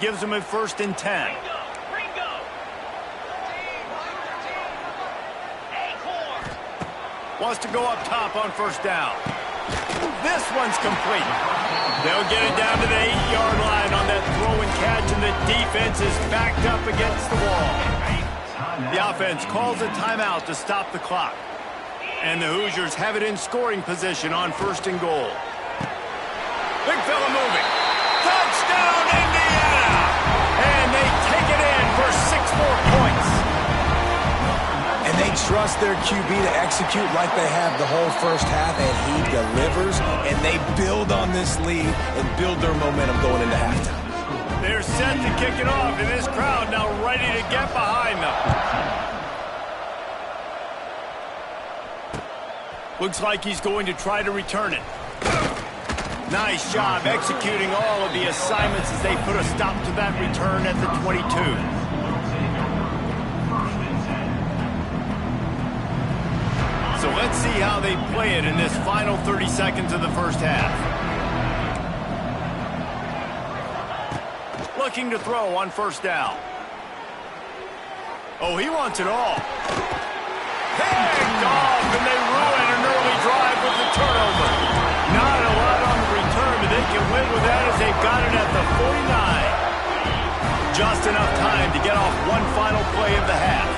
gives them a 1st and 10. Wants to go up top on 1st down. This one's complete. They'll get it down to the 8-yard line on that throw and catch, and the defense is backed up against the wall. The offense calls a timeout to stop the clock. And the Hoosiers have it in scoring position on 1st and goal. Big fella moving. Touchdown, Indiana! And they take it in for 6 more points. And they trust their QB to execute like they have the whole first half, and he delivers, and they build on this lead and build their momentum going into halftime. They're set to kick it off, and this crowd now ready to get behind them. Looks like he's going to try to return it. Nice job executing all of the assignments as they put a stop to that return at the 22. So let's see how they play it in this final 30 seconds of the first half. Looking to throw on 1st down. Oh, he wants it all. Picked off, and they ruin an early drive with the turnover. Not a lot on the return, but they can win with that as they've got it at the 49. Just enough time to get off one final play of the half.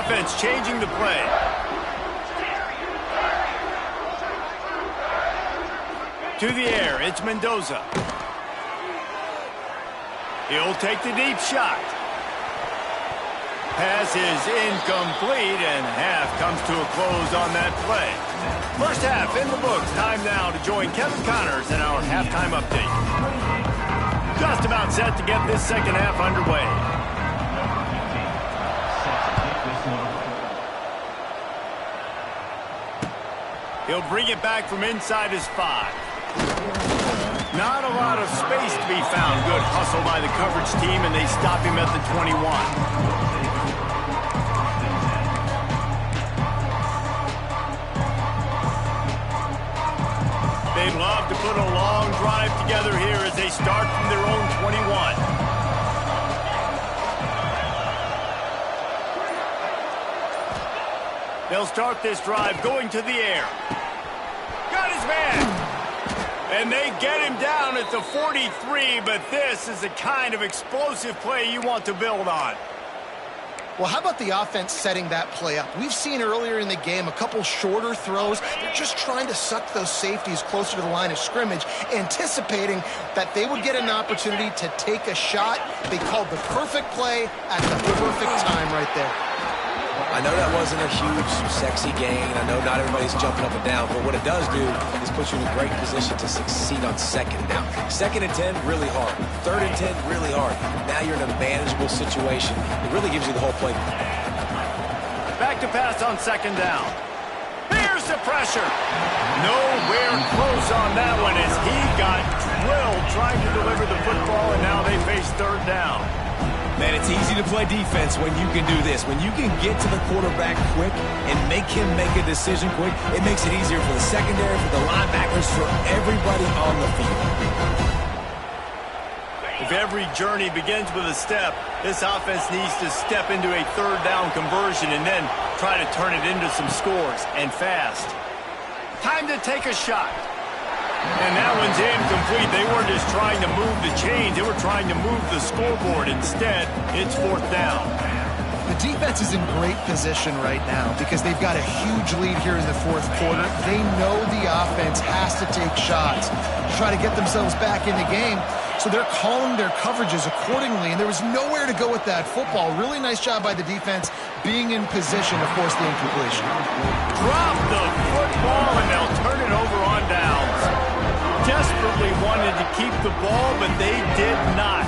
Offense changing the play. To the air, it's Mendoza. He'll take the deep shot. Pass is incomplete, and half comes to a close on that play. First half in the books. Time now to join Kevin Connors in our halftime update. Just about set to get this second half underway. He'll bring it back from inside his 5. Not a lot of space to be found. Good hustle by the coverage team, and they stop him at the 21. They'd love to put a long drive together here as they start from their own 21. They'll start this drive going to the air. Got his man. And they get him down at the 43, but this is the kind of explosive play you want to build on. Well, how about the offense setting that play up? We've seen earlier in the game a couple shorter throws. They're just trying to suck those safeties closer to the line of scrimmage, anticipating that they would get an opportunity to take a shot. They called the perfect play at the perfect time right there. I know that wasn't a huge, sexy gain. I know not everybody's jumping up and down, but what it does do is put you in a great position to succeed on 2nd down. 2nd and 10, really hard. 3rd and 10, really hard. Now you're in a manageable situation. It really gives you the whole play. Back to pass on 2nd down. Here's the pressure. Nowhere close on that one as he got drilled trying to deliver the football, and now they face 3rd down. Man, it's easy to play defense when you can do this. When you can get to the quarterback quick and make him make a decision quick, it makes it easier for the secondary, for the linebackers, for everybody on the field. If every journey begins with a step, this offense needs to step into a 3rd down conversion and then try to turn it into some scores, and fast. Time to take a shot. And that one's incomplete. They weren't just trying to move the chains. They were trying to move the scoreboard. Instead, it's 4th down. The defense is in great position right now because they've got a huge lead here in the 4th quarter. They know the offense has to take shots to try to get themselves back in the game. So they're calling their coverages accordingly, and there was nowhere to go with that football. Really nice job by the defense being in position to force the incompletion. Drop the football, and they'll turn it over on downs. Desperately wanted to keep the ball, but they did not.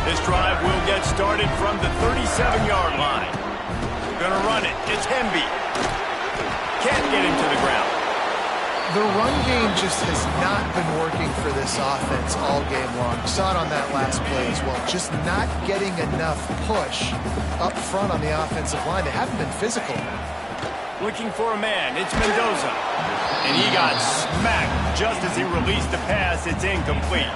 This drive will get started from the 37-yard line. Gonna run it. It's Hemby. Can't get him to the ground. The run game just has not been working for this offense all game long. You saw it on that last play as well. Just not getting enough push up front on the offensive line. They haven't been physical. Looking for a man. It's Mendoza. And he got smacked just as he released the pass. It's incomplete.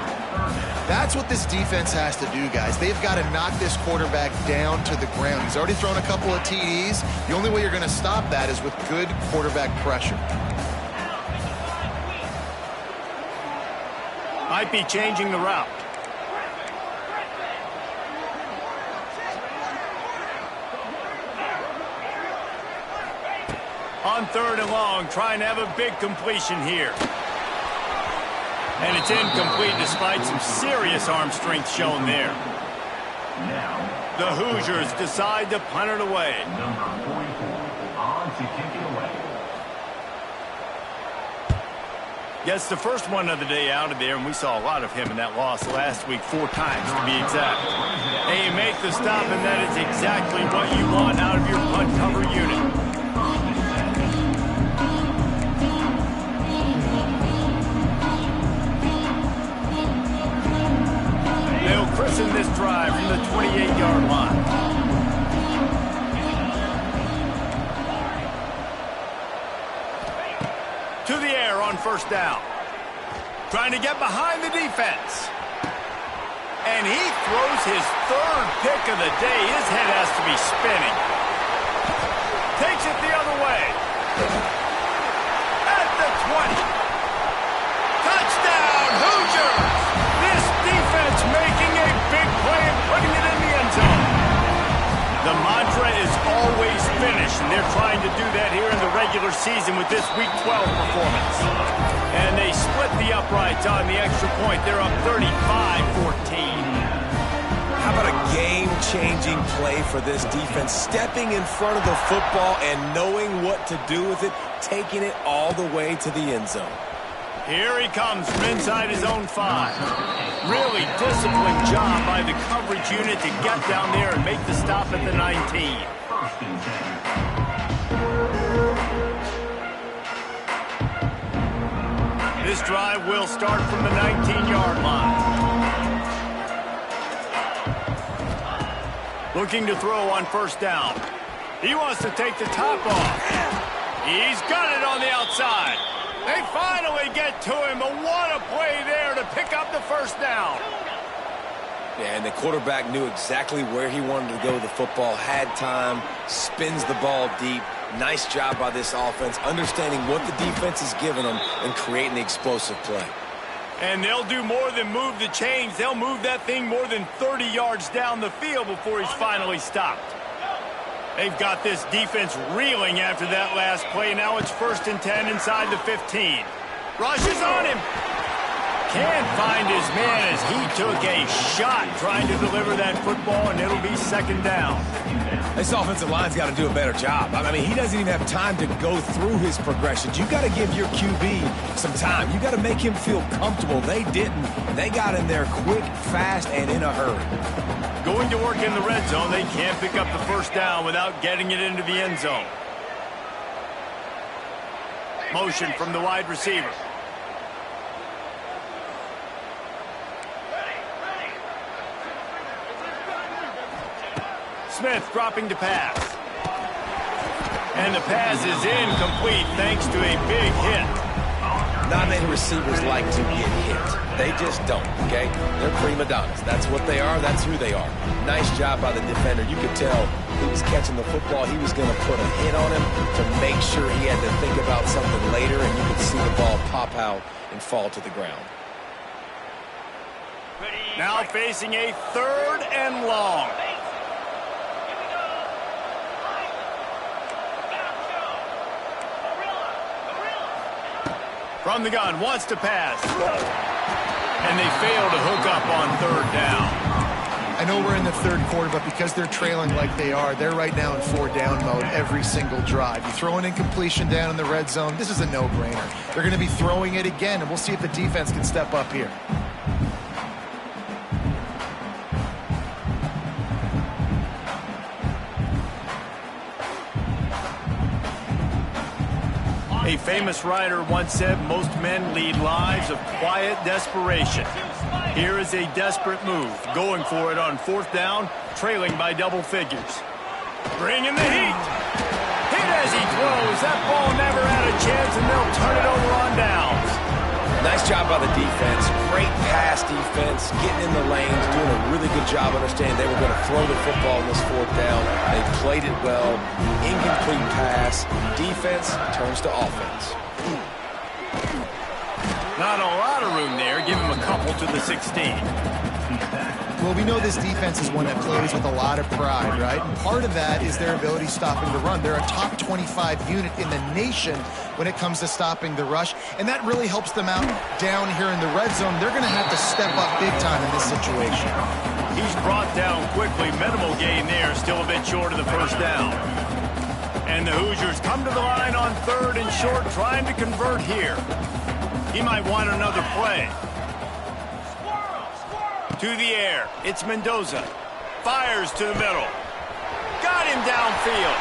That's what this defense has to do, guys. They've got to knock this quarterback down to the ground. He's already thrown a couple of TDs. The only way you're going to stop that is with good quarterback pressure. Might be changing the route. On 3rd and long, trying to have a big completion here. And it's incomplete despite some serious arm strength shown there. The Hoosiers decide to punt it away. Gets the first one of the day out of there, and we saw a lot of him in that loss last week, 4 times to be exact. And you make the stop, and that is exactly what you want out of your punt cover unit. Christen this drive from the 28-yard line. To the air on 1st down. Trying to get behind the defense. And he throws his 3rd pick of the day. His head has to be spinning. Takes it the other way. At the 20. Touchdown, Hoosiers! This defense making a big play and putting it in the end zone. The mantra is always finish, and they're trying to do that here in the regular season with this Week 12 performance. And they split the uprights on the extra point. They're up 35-14. How about a game-changing play for this defense? Stepping in front of the football and knowing what to do with it, taking it all the way to the end zone. Here he comes from inside his own 5. Really disciplined job by the coverage unit to get down there and make the stop at the 19. This drive will start from the 19-yard line. Looking to throw on 1st down. He wants to take the top off. He's got it on the outside. They finally get to him, but what a play there to pick up the 1st down. Yeah, and the quarterback knew exactly where he wanted to go with the football, had time, spins the ball deep. Nice job by this offense, understanding what the defense is giving them and creating the explosive play. And they'll do more than move the chains. They'll move that thing more than 30 yards down the field before he's finally stopped. They've got this defense reeling after that last play. Now it's 1st and 10 inside the 15. Rushes on him. Can't find his man as he took a shot trying to deliver that football, and it'll be 2nd down. This offensive line's got to do a better job. I mean, he doesn't even have time to go through his progressions. You got to give your QB some time. You got to make him feel comfortable. They didn't. They got in there quick, fast, and in a hurry. Going to work in the red zone, they can't pick up the 1st down without getting it into the end zone. Motion from the wide receiver. Smith dropping to pass. And the pass is incomplete thanks to a big hit. Not many receivers like to get hit. They just don't, okay? They're prima donnas. That's what they are. That's who they are. Nice job by the defender. You could tell he was catching the football. He was going to put a hit on him to make sure he had to think about something later, and you could see the ball pop out and fall to the ground. Now facing a 3rd and long. From the gun, wants to pass. And they fail to hook up on 3rd down. I know we're in the 3rd quarter, but because they're trailing like they are, they're right now in 4-down mode every single drive. You throw an incompletion down in the red zone, this is a no-brainer. They're going to be throwing it again, and we'll see if the defense can step up here. A famous writer once said, most men lead lives of quiet desperation. Here is a desperate move, going for it on 4th down, trailing by double figures. Bringing the heat. Hit as he throws. That ball never had a chance, and they'll turn it over on downs. Nice job by the defense. Great pass defense, getting in the lanes, doing a really good job understanding they were going to throw the football in this fourth down. They played it well. Incomplete pass. Defense turns to offense. Not a lot of room there. Give him a couple to the 16. Well, we know this defense is one that plays with a lot of pride, right? And part of that is their ability stopping the run. They're a top 25 unit in the nation when it comes to stopping the rush, and that really helps them out down here in the red zone. They're going to have to step up big time in this situation. He's brought down quickly. Minimal gain there, still a bit short of the first down. And the Hoosiers come to the line on 3rd and short, trying to convert here. He might want another play. To the air, it's Mendoza. Fires to the middle. Got him downfield.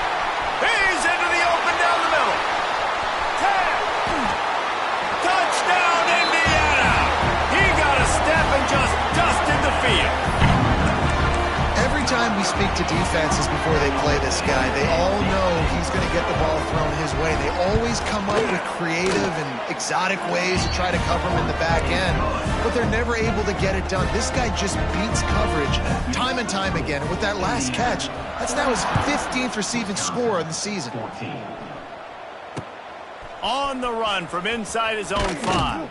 He's into the open down the middle. 10. Touchdown, Indiana. He got a step and just dusted the field. Every time we speak to defenses before they play this guy, they all know he's going to get the ball thrown his way. They always come up with creative and exotic ways to try to cover him in the back end, but they're never able to get it done. This guy just beats coverage time and time again. And with that last catch, that's now his 15th receiving score of the season. On the run from inside his own 5.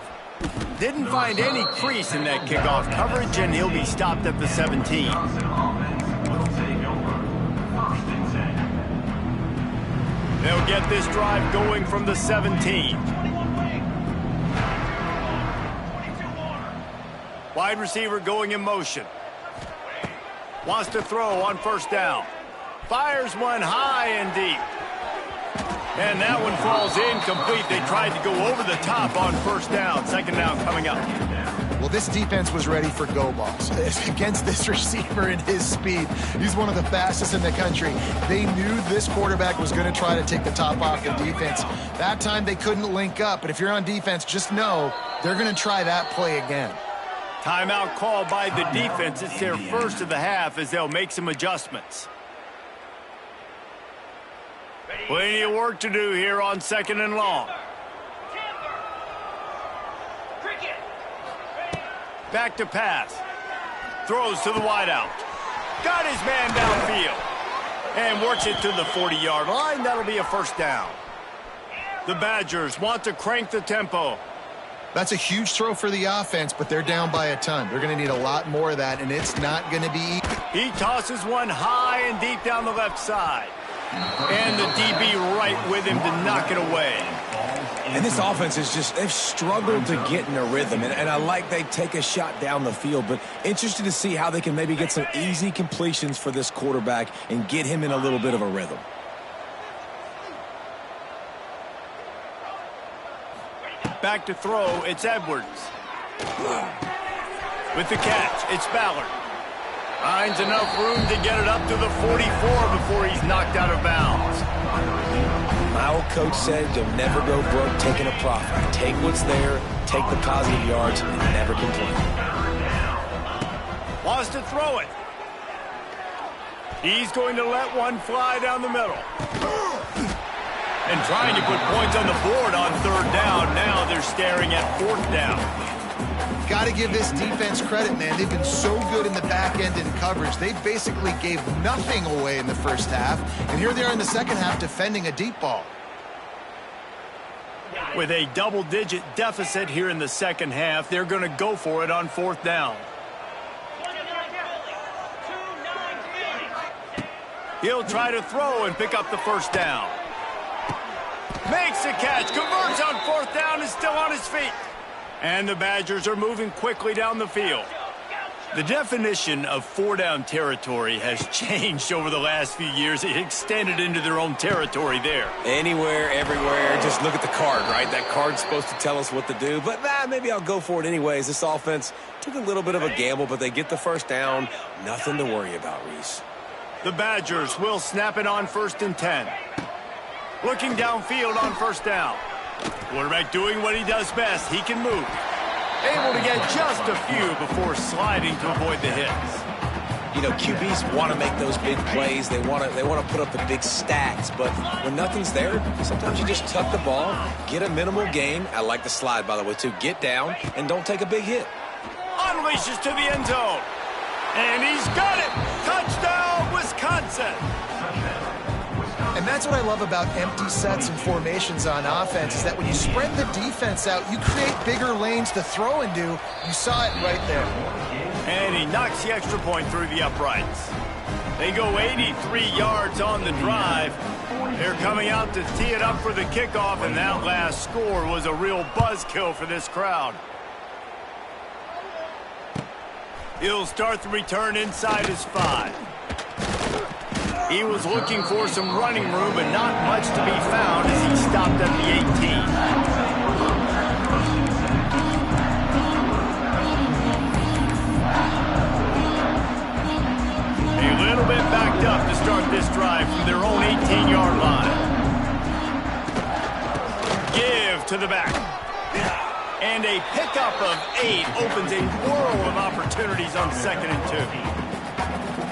Didn't find any crease in that kickoff coverage, and he'll be stopped at the 17. They'll get this drive going from the 17. Wide receiver going in motion. Wants to throw on first down. Fires one high and deep. And that one falls incomplete. They tried to go over the top on first down. Second down coming up. Well, this defense was ready for go balls against this receiver and his speed. He's one of the fastest in the country. They knew this quarterback was going to try to take the top off the defense. That time they couldn't link up, but if you're on defense, just know they're going to try that play again. Timeout called by the defense. It's their first of the half as they'll make some adjustments. Plenty of work to do here on 2nd and long. Back to pass. Throws to the wideout. Got his man downfield. And works it to the 40-yard line. That'll be a first down. The Badgers want to crank the tempo. That's a huge throw for the offense, but they're down by a ton. They're going to need a lot more of that, and it's not going to be easy. He tosses one high and deep down the left side. And the DB right with him to knock it away. And this offense is just, they've struggled to get in a rhythm. And I like they take a shot down the field, but interested to see how they can maybe get some easy completions for this quarterback and get him in a little bit of a rhythm. Back to throw, it's Edwards. With the catch, it's Ballard. Finds enough room to get it up to the 44 before he's knocked out of bounds. My old coach said you'll never go broke taking a profit. Take what's there, take the positive yards, and never complain. Wants to throw it. He's going to let one fly down the middle. And trying to put points on the board on 3rd down. Now they're staring at 4th down. Got to give this defense credit, man. They've been so good in the back end in coverage. They basically gave nothing away in the first half. And here they are in the second half defending a deep ball. With a double-digit deficit here in the second half, they're going to go for it on 4th down. He'll try to throw and pick up the first down. Makes the catch, converts on 4th down, is still on his feet. And the Badgers are moving quickly down the field. The definition of 4-down territory has changed over the last few years. It extended into their own territory there. Anywhere, everywhere, just look at the card, right? That card's supposed to tell us what to do, but maybe I'll go for it anyways. This offense took a little bit of a gamble, but they get the first down. Nothing to worry about, Reese. The Badgers will snap it on 1st and 10. Looking downfield on 1st down. Quarterback doing what he does best. He can move. Able to get just a few before sliding to avoid the hits. You know, QBs want to make those big plays. They want to put up the big stats. But when nothing's there, sometimes you just tuck the ball, get a minimal gain. I like the slide, by the way, too. Get down and don't take a big hit. Unleashes to the end zone. And he's got it. Touchdown, Wisconsin. And that's what I love about empty sets and formations on offense, is that when you spread the defense out, you create bigger lanes to throw into. You saw it right there. And he knocks the extra point through the uprights. They go 83 yards on the drive. They're coming out to tee it up for the kickoff, and that last score was a real buzzkill for this crowd. He'll start the return inside his 5. He was looking for some running room, but not much to be found as he stopped at the 18. A little bit backed up to start this drive from their own 18-yard line. Give to the back. And a pickup of 8 opens a world of opportunities on 2nd and 2.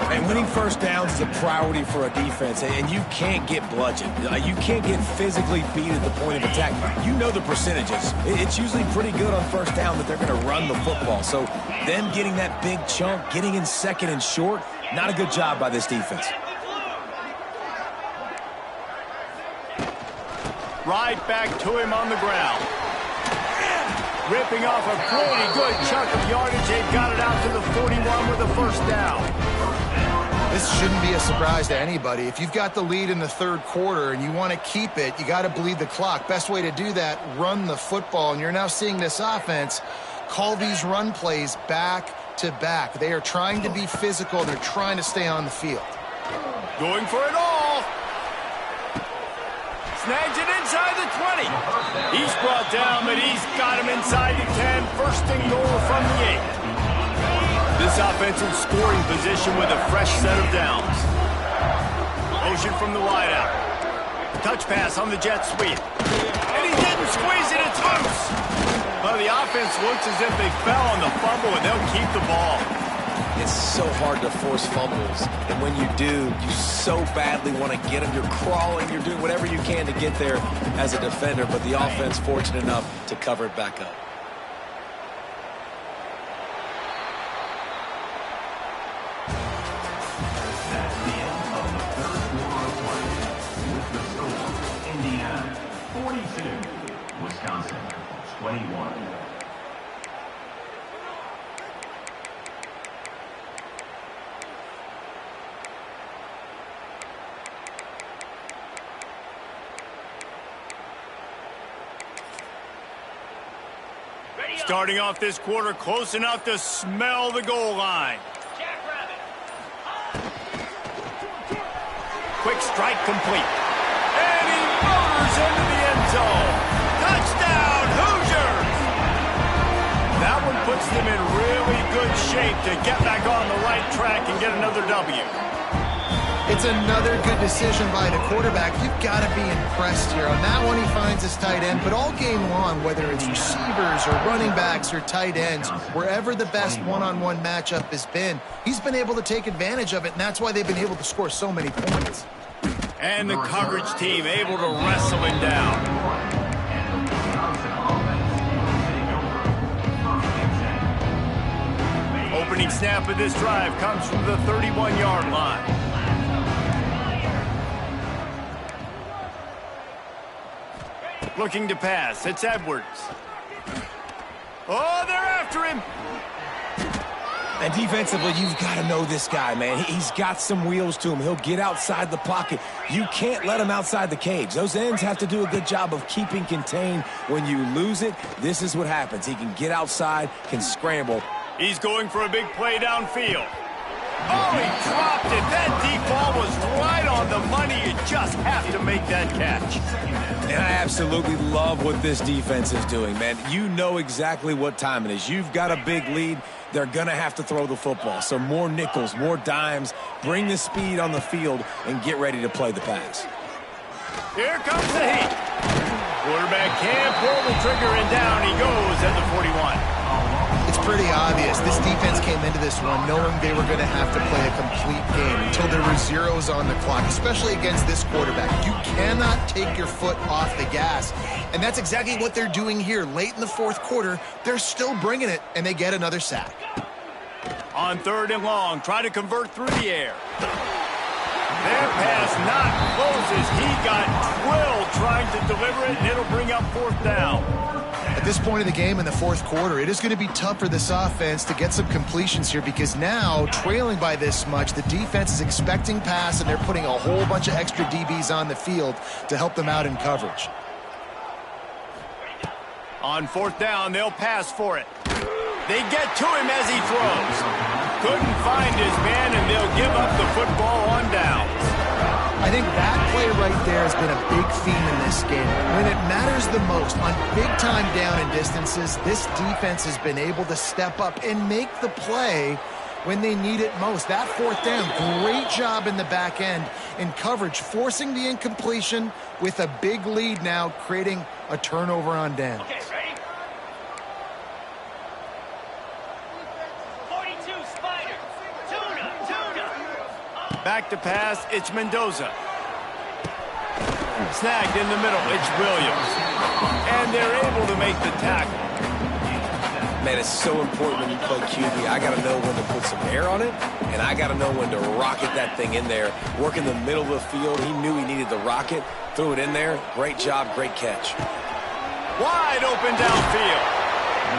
And winning first downs is a priority for a defense, and you can't get bludgeoned. You can't get physically beat at the point of attack. You know the percentages. It's usually pretty good on first down that they're going to run the football. So them getting that big chunk, getting in 2nd and short, not a good job by this defense. Right back to him on the ground. Ripping off a pretty good chunk of yardage. They've got it out to the 41 with a first down. This shouldn't be a surprise to anybody. If you've got the lead in the 3rd quarter and you want to keep it, you got to bleed the clock. Best way to do that, run the football. And you're now seeing this offense call these run plays back to back. They are trying to be physical. They're trying to stay on the field. Going for it all. Snags it inside the 20. He's brought down, but he's got him inside the 10. First and goal from the 8. This offense in scoring position with a fresh set of downs. Motion from the wideout. Touch pass on the jet sweep. And he didn't squeeze it. It's loose. Well, the offense looks as if they fell on the fumble, and they'll keep the ball. It's so hard to force fumbles. And when you do, you so badly want to get them. You're crawling. You're doing whatever you can to get there as a defender, but the offense fortunate enough to cover it back up. Wisconsin, 21. Starting off this quarter close enough to smell the goal line. Quick strike complete. And he motors into the end zone. Touchdown, Hoosiers! That one puts them in really good shape to get back on the right track and get another W. It's another good decision by the quarterback. You've got to be impressed here. On that one, he finds his tight end, but all game long, whether it's receivers or running backs or tight ends, wherever the best one-on-one matchup has been, he's been able to take advantage of it, and that's why they've been able to score so many points. And the coverage team able to wrestle him down. Opening snap of this drive comes from the 31-yard line. Looking to pass. It's Edwards. Oh, they're after him. And defensively, you've got to know this guy, man. He's got some wheels to him. He'll get outside the pocket. You can't let him outside the cage. Those ends have to do a good job of keeping contained. When you lose it, this is what happens. He can get outside, can scramble. He's going for a big play downfield. Oh, he dropped it. That deep ball was right on the money. You just have to make that catch. And I absolutely love what this defense is doing, man. You know exactly what time it is. You've got a big lead. They're going to have to throw the football. So more nickels, more dimes. Bring the speed on the field and get ready to play the pass. Here comes the heat. Quarterback can't pull the trigger, and down he goes at the 41. It's pretty obvious. This defense came into this one knowing they were going to have to play a complete game until there were zeros on the clock, especially against this quarterback. You cannot take your foot off the gas, and that's exactly what they're doing here. Late in the fourth quarter, they're still bringing it, and they get another sack. On 3rd and long, try to convert through the air. Their pass not closes. He got drilled trying to deliver it, and it'll bring up 4th down. At this point in the game in the fourth quarter, it is going to be tough for this offense to get some completions here because now, trailing by this much, the defense is expecting pass, and they're putting a whole bunch of extra DBs on the field to help them out in coverage. On 4th down, they'll pass for it. They get to him as he throws. Couldn't find his man, and they'll give up the football on downs. I think that play right there has been a big theme in this game. When it matters the most, on big-time down and distances, this defense has been able to step up and make the play when they need it most. That 4th down, great job in the back end in coverage, forcing the incompletion with a big lead now, creating a turnover on downs. Okay, ready? 42 Spider. Tuna. Back to pass, it's Mendoza. Snagged in the middle, it's Williams. And they're able to make the tackle. Man, it's so important when you play QB. I got to know when to put some air on it, and I got to know when to rocket that thing in there. Work in the middle of the field. He knew he needed the rocket. Threw it in there. Great job, great catch. Wide open downfield.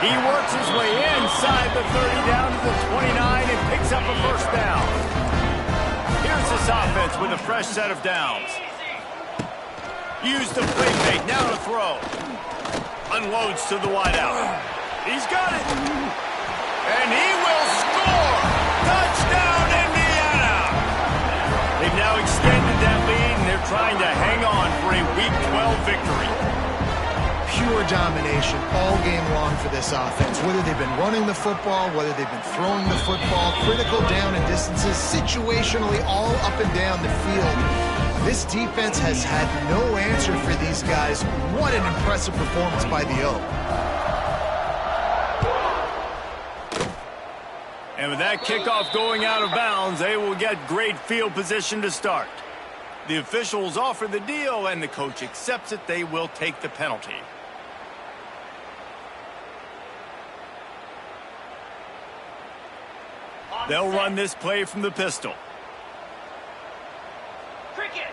He works his way inside the 30 down to the 29 and picks up a 1st down. Here's this offense with a fresh set of downs. Use the play fake, now to throw. Unloads to the wideout. He's got it. And he will score. Touchdown, Indiana. They've now extended that lead, and they're trying to hang on for a Week 12 victory. Pure domination all game long for this offense. Whether they've been running the football, whether they've been throwing the football, critical down and distances, situationally all up and down the field. This defense has had no answer for these guys. What an impressive performance by the O. And with that kickoff going out of bounds, they will get great field position to start. The officials offer the deal, and the coach accepts it. They will take the penalty. They'll run this play from the pistol. Cricket.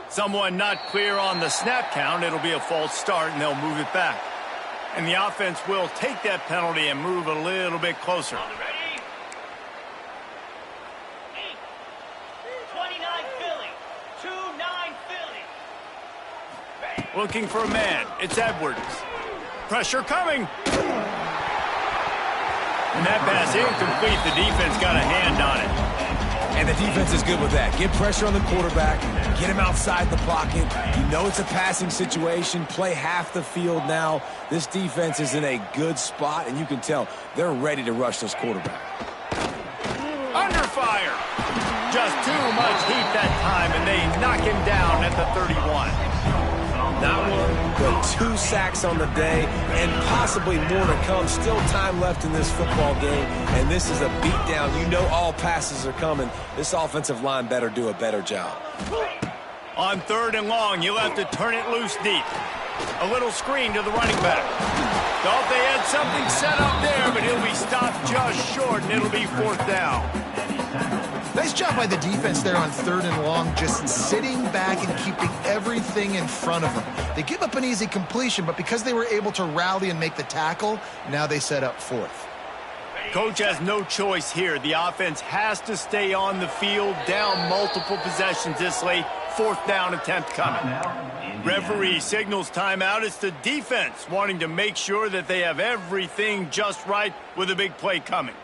Someone not clear on the snap count. It'll be a false start, and they'll move it back. And the offense will take that penalty and move a little bit closer. Ready? 29 Philly. 2-9 Philly. Looking for a man. It's Edwards. Pressure coming. And that pass incomplete. The defense got a hand on it. And the defense is good with that. Get pressure on the quarterback. Get him outside the pocket. You know it's a passing situation. Play half the field now. This defense is in a good spot, and you can tell they're ready to rush this quarterback. Under fire. Just too much heat that time, and they knock him down at the 31. Not one, but 2 sacks on the day, and possibly more to come. Still time left in this football game, and this is a beatdown. You know all passes are coming. This offensive line better do a better job. On 3rd and long, you'll have to turn it loose deep. A little screen to the running back. Thought they had something set up there, but he'll be stopped just short, and it'll be 4th down. Nice job by the defense there on 3rd and long, just sitting back and keeping everything in front of them. They give up an easy completion, but because they were able to rally and make the tackle, now they set up 4th. Coach has no choice here. The offense has to stay on the field, down multiple possessions this late. 4th down attempt coming. Referee signals timeout. It's the defense wanting to make sure that they have everything just right with a big play coming.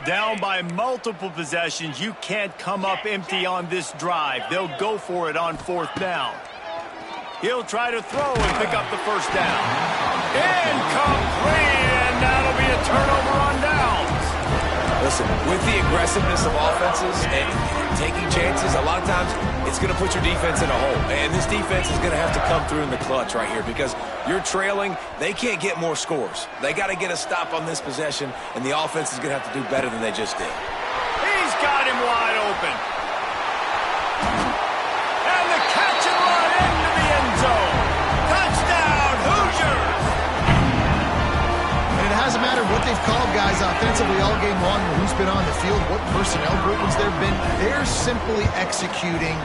Down by multiple possessions, you can't come up empty on this drive. They'll go for it on 4th down. He'll try to throw and pick up the 1st down. Incomplete, and that'll be a turnover on downs. Listen, with the aggressiveness of offenses and taking chances, a lot of times it's going to put your defense in a hole. And this defense is going to have to come through in the clutch right here because you're trailing. They can't get more scores. They got to get a stop on this possession, and the offense is going to have to do better than they just did. He's got him wide open. And the catch and run into the end zone. Touchdown, Hoosiers! And it hasn't mattered what they've called guys offensively all game long or who's been on the field, what personnel groupings there have been. They're simply executing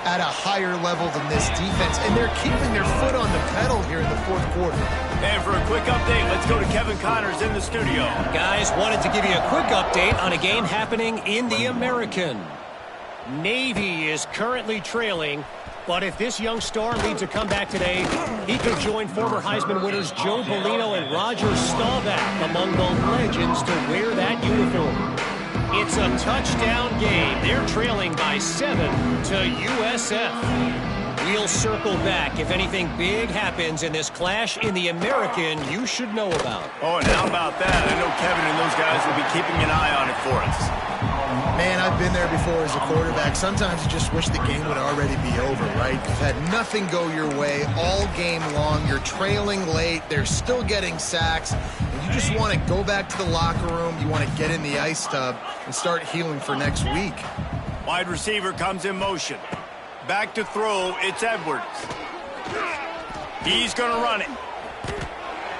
at a higher level than this defense, and they're keeping their foot on the pedal here in the fourth quarter. And for a quick update, let's go to Kevin Connors in the studio. Guys, wanted to give you a quick update on a game happening in the American. Navy is currently trailing, but if this young star leads a comeback today, he could join former Heisman winners Joe Bellino and Roger Staubach among the legends to wear that uniform. It's a touchdown game. They're trailing by 7 to USF. We'll circle back if anything big happens in this clash in the American you should know about. Oh, and how about that? I know Kevin and those guys will be keeping an eye on it for us. Man, I've been there before as a quarterback. Sometimes you just wish the game would already be over, right? You've had nothing go your way all game long. You're trailing late. They're still getting sacks. And you just want to go back to the locker room. You want to get in the ice tub and start healing for next week. Wide receiver comes in motion. Back to throw, it's Edwards. He's going to run it.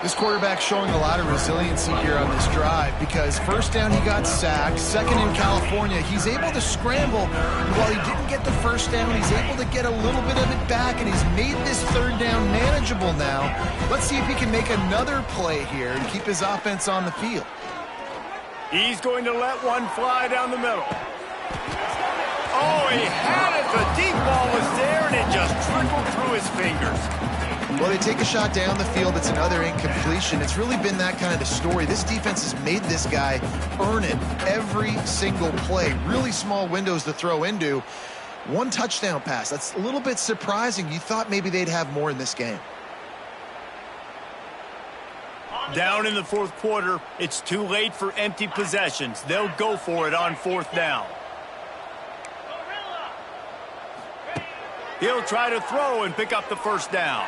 This quarterback's showing a lot of resiliency here on this drive because first down he got sacked, second in California, he's able to scramble. And while he didn't get the first down, he's able to get a little bit of it back, and he's made this third down manageable now. Let's see if he can make another play here and keep his offense on the field. He's going to let one fly down the middle. Oh, he had it. The deep ball was there, and it just trickled through his fingers. Well, they take a shot down the field. It's another incompletion. It's really been that kind of story. This defense has made this guy earn it every single play. Really small windows to throw into. One touchdown pass. That's a little bit surprising. You thought maybe they'd have more in this game. Down in the fourth quarter, it's too late for empty possessions. They'll go for it on fourth down. He'll try to throw and pick up the first down.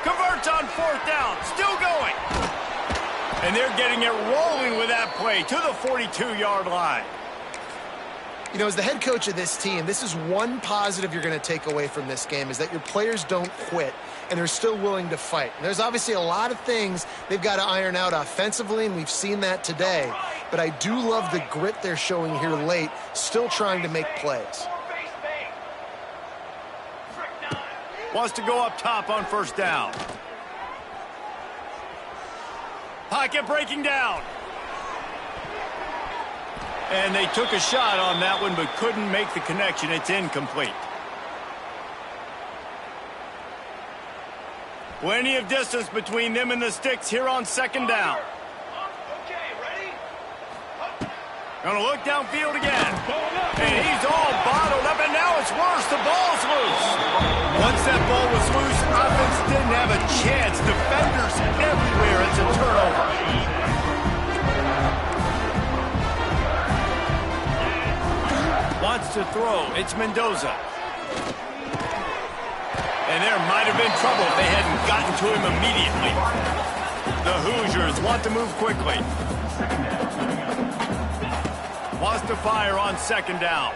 Converts on fourth down, still going. And they're getting it rolling with that play to the 42-yard line. You know, as the head coach of this team, this is one positive you're going to take away from this game, is that your players don't quit and they're still willing to fight. And there's obviously a lot of things they've got to iron out offensively, and we've seen that today. But I do love the grit they're showing here late, still trying to make plays. Wants to go up top on first down. Pocket breaking down. And they took a shot on that one but couldn't make the connection. It's incomplete. Plenty of distance between them and the sticks here on second down. Gonna look downfield again. And he's all bottled up, and now it's worse. The ball's loose. Once that ball was loose, offense didn't have a chance. Defenders everywhere. It's a turnover. Wants to throw. It's Mendoza. And there might have been trouble if they hadn't gotten to him immediately. The Hoosiers want to move quickly. Wants to fire on second down.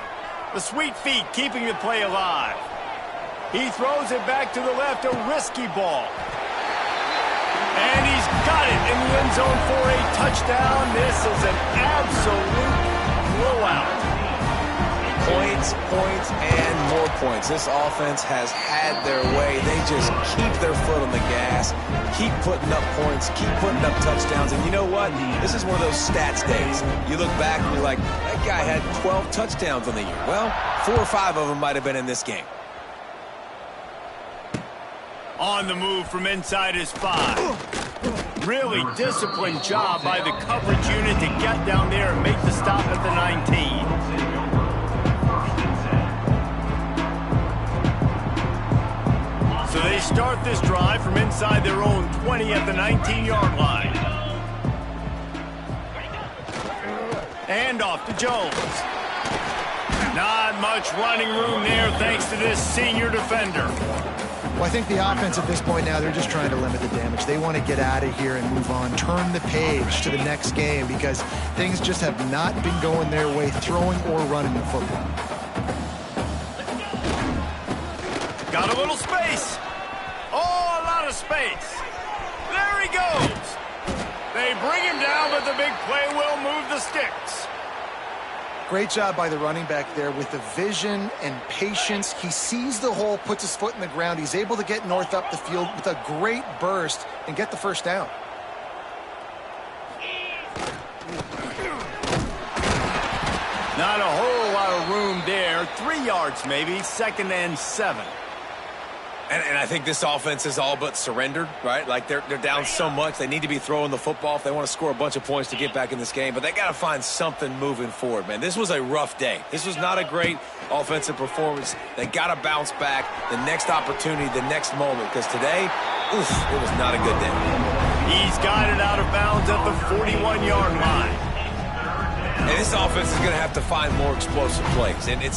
The sweet feet keeping the play alive. He throws it back to the left, a risky ball. And he's got it in the end zone for a touchdown. This is an absolute blowout. Points, points, and more points. This offense has had their way. They just keep their foot on the gas, keep putting up points, keep putting up touchdowns. And you know what? This is one of those stats days. You look back and you're like, that guy had 12 touchdowns on the year. Well, 4 or 5 of them might have been in this game. On the move from inside his 5. Really disciplined job by the coverage unit to get down there and make the stop at the 19. So they start this drive from inside their own 20 at the 19-yard line. And off to Jones. Not much running room there thanks to this senior defender. Well, I think the offense at this point now, they're just trying to limit the damage. They want to get out of here and move on, turn the page to the next game because things just have not been going their way, throwing or running the football. Got a little space. Oh, a lot of space. There he goes. They bring him down, but the big play will move the sticks. Great job by the running back there with the vision and patience. He sees the hole, puts his foot in the ground. He's able to get north up the field with a great burst and get the first down. Not a whole lot of room there. 3 yards maybe, 2nd and 7. And I think this offense is all but surrendered, right? Like they're down so much. They need to be throwing the football if they want to score a bunch of points to get back in this game. But they got to find something moving forward, man. This was a rough day. This was not a great offensive performance. They got to bounce back the next opportunity, the next moment. Because today, oof, it was not a good day. He's got it out of bounds at the 41-yard line. And this offense is going to have to find more explosive plays. And it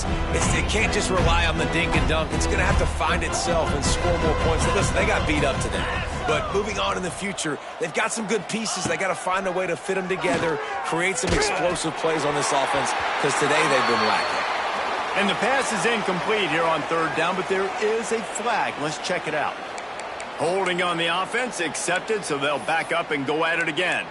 can't just rely on the dink and dunk. It's going to have to find itself and score more points. Listen, they got beat up today. But moving on in the future, they've got some good pieces. They got to find a way to fit them together, create some explosive plays on this offense, because today they've been lacking. And the pass is incomplete here on 3rd down, but there is a flag. Let's check it out. Holding on the offense, accepted, so they'll back up and go at it again.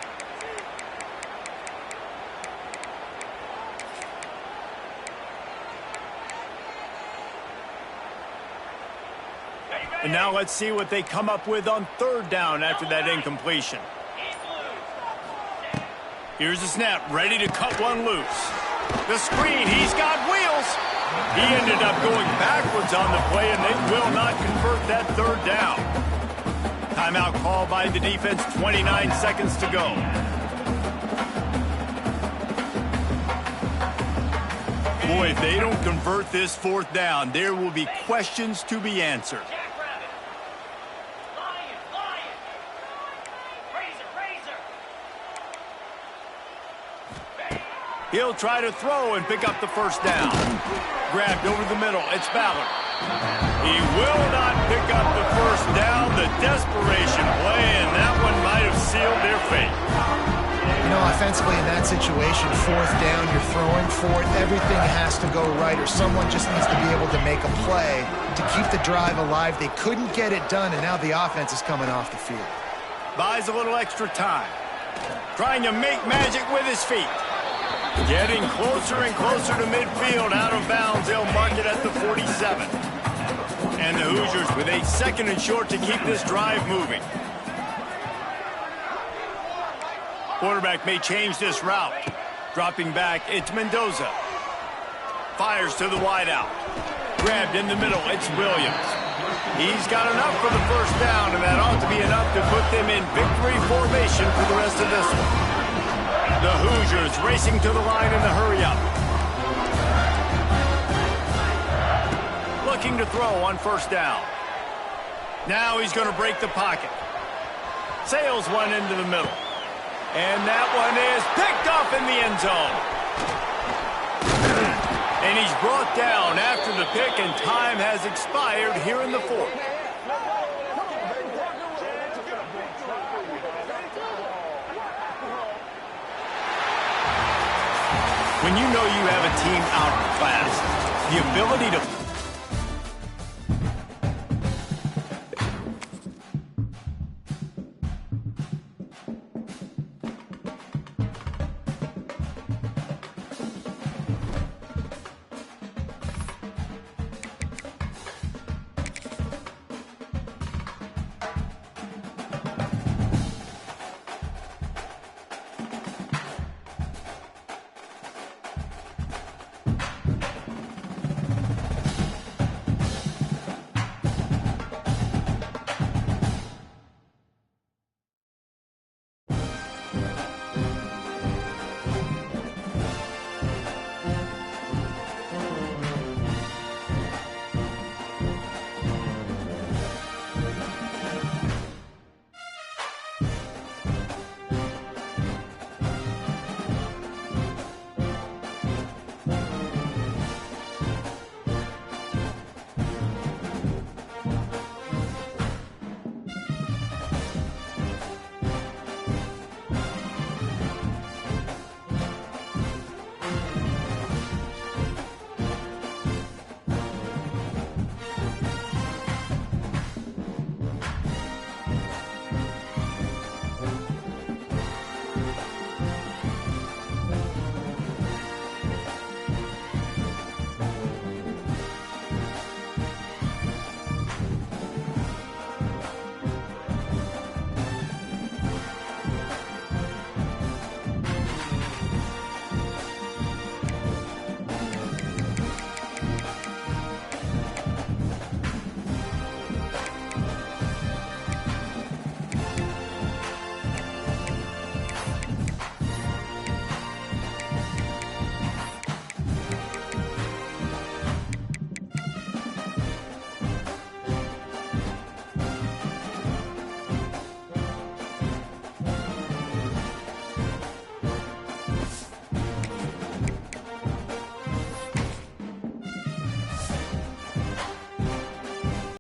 And now let's see what they come up with on 3rd down after that incompletion. Here's the snap, ready to cut one loose. The screen, he's got wheels. He ended up going backwards on the play, and they will not convert that 3rd down. Timeout called by the defense, 29 seconds to go. Boy, if they don't convert this 4th down, there will be questions to be answered. He'll try to throw and pick up the 1st down. Grabbed over the middle. It's Ballard. He will not pick up the 1st down. The desperation play, and that one might have sealed their fate. You know, offensively in that situation, 4th down, you're throwing for it. Everything has to go right, or someone just needs to be able to make a play to keep the drive alive. They couldn't get it done, and now the offense is coming off the field. Buys a little extra time. Trying to make magic with his feet. Getting closer and closer to midfield, out of bounds. They'll mark it at the 47. And the Hoosiers with a 2nd and short to keep this drive moving. Quarterback may change this route. Dropping back, it's Mendoza. Fires to the wideout. Grabbed in the middle, it's Williams. He's got enough for the 1st down, and that ought to be enough to put them in victory formation for the rest of this one. The Hoosiers racing to the line in the hurry-up. Looking to throw on 1st down. Now he's going to break the pocket. Sails one into the middle. And that one is picked up in the end zone. And he's brought down after the pick, and time has expired here in the 4th. When you know you have a team outclassed, the ability to